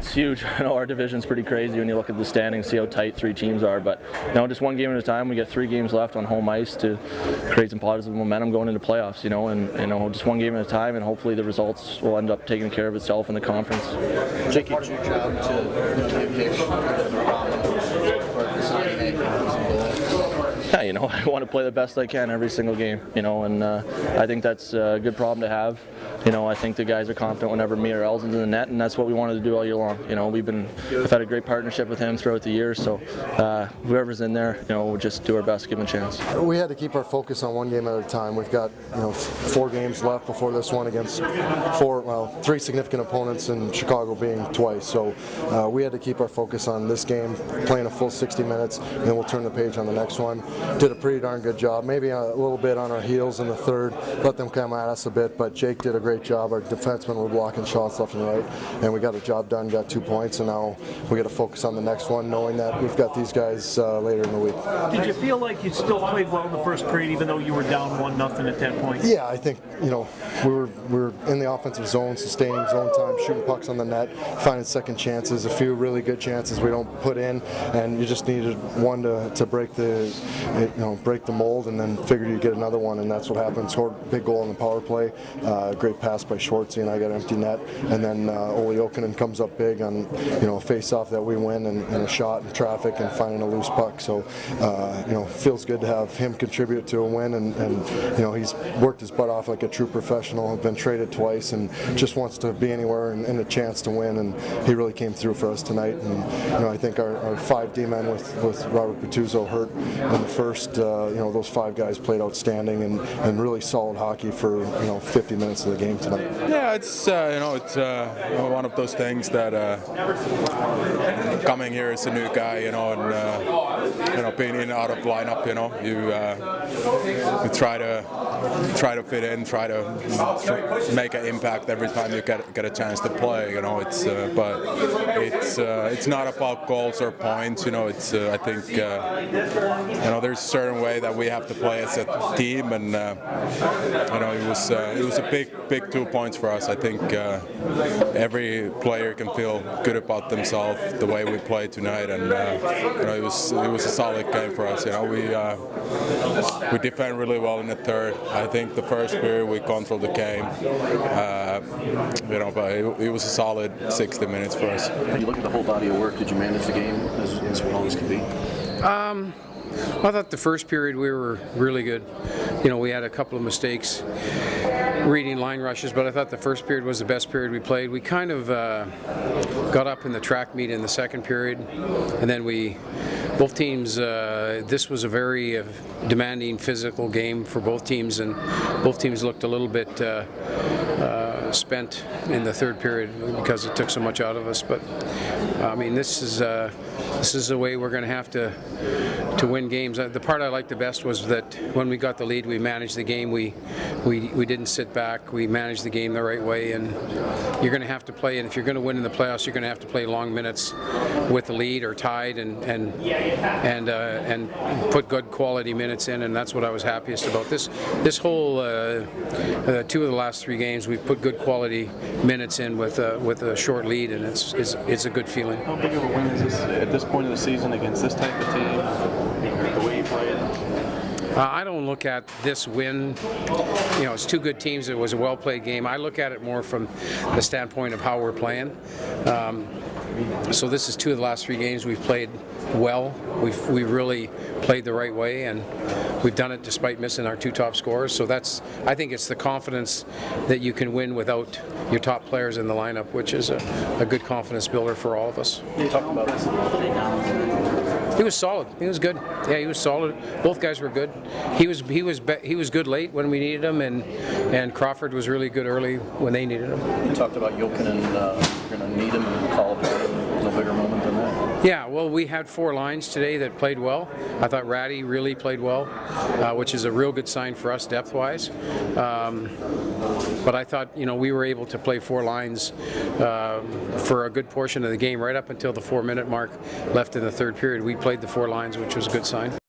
it's huge. I know our division's pretty crazy when you look at the standings, see how tight 3 teams are. But just one game at a time. We got 3 games left on home ice to create some positive momentum going into playoffs. And just one game at a time, and hopefully the results will end up taking care of itself in the conference. Jake, part of your job to give Hitch for deciding Yeah, I want to play the best I can every single game, and I think that's a good problem to have. I think the guys are confident whenever me or Elzin's in the net, and that's what we wanted to do all year long. We've had a great partnership with him throughout the years, so whoever's in there, we'll just do our best to give him a chance. We had to keep our focus on one game at a time. We've got 4 games left before this one against 3 significant opponents, in Chicago being twice. So we had to keep our focus on this game, playing a full 60 minutes, and then we'll turn the page on the next one. Did a pretty darn good job. Maybe a little bit on our heels in the third, let them come at us a bit, but Jake did a great job. Our defensemen were blocking shots left and right, and we got a job done, got 2 points, and now we got to focus on the next one, knowing that we've got these guys later in the week. Did you feel like you still played well in the first period, even though you were down 1-0 at that point? Yeah, I think we were in the offensive zone, sustaining zone time, shooting pucks on the net, finding second chances, a few really good chances we don't put in, and you just needed one to break the mold, and then figured you'd get another one, and that's what happened. Scored a big goal on the power play, great pass by Schwartzy, and I got an empty net, and then Jokinen comes up big on a face-off that we win, and a shot in traffic and finding a loose puck. So feels good to have him contribute to a win, and he's worked his butt off like a true professional, been traded twice, and just wants to be anywhere and a chance to win, and he really came through for us tonight. And I think our 5 D-men with Robert Patuzzo hurt in the first, those 5 guys played outstanding and really solid hockey for 50 minutes of the game tonight. Yeah, it's one of those things that coming here as a new guy, and being in and out of lineup, you try to fit in, try to make an impact every time you get a chance to play. But it's not about goals or points. I think there's a certain way that we have to play as a team, and it was a big 2 points for us. I think every player can feel good about themselves the way we played tonight, and it was a solid game for us. We defend really well in the third. I think the first period we controlled the game, but it was a solid 60 minutes for us. When you look at the whole body of work, did you manage the game as well as could be? I thought the first period we were really good. We had a couple of mistakes reading line rushes, but I thought the first period was the best period we played. We kind of got up in the track meet in the second period, and then both teams, this was a very demanding physical game for both teams, and both teams looked a little bit spent in the third period because it took so much out of us. But this is the way we're going to have to win games. The part I liked the best was that when we got the lead, we managed the game. We didn't sit back. We managed the game the right way, and you're going to have to play. And if you're going to win in the playoffs, you're going to have to play long minutes with the lead or tied, and put good quality minutes in. And that's what I was happiest about. This whole 2 of the last 3 games, we've put good quality minutes in with a short lead, and it's a good feeling. How big of a win is this at this point of the season against this type of team? The way you play it. I don't look at this win, it's 2 good teams. It was a well-played game. I look at it more from the standpoint of how we're playing. So this is 2 of the last 3 games we've played well. We've really played the right way, and we've done it despite missing our 2 top scorers. So I think it's the confidence that you can win without your top players in the lineup, which is a good confidence builder for all of us. You talked about this a little bit now. He was solid. He was good. Yeah, he was solid. Both guys were good. He was good late when we needed him, and Crawford was really good early when they needed him. You talked about Jokinen, you're going to need him and call upon him. No bigger moment than that. Yeah, well, we had 4 lines today that played well. I thought Ratty really played well, which is a real good sign for us depth-wise. But I thought, we were able to play 4 lines for a good portion of the game, right up until the 4-minute mark left in the third period. We played the 4 lines, which was a good sign.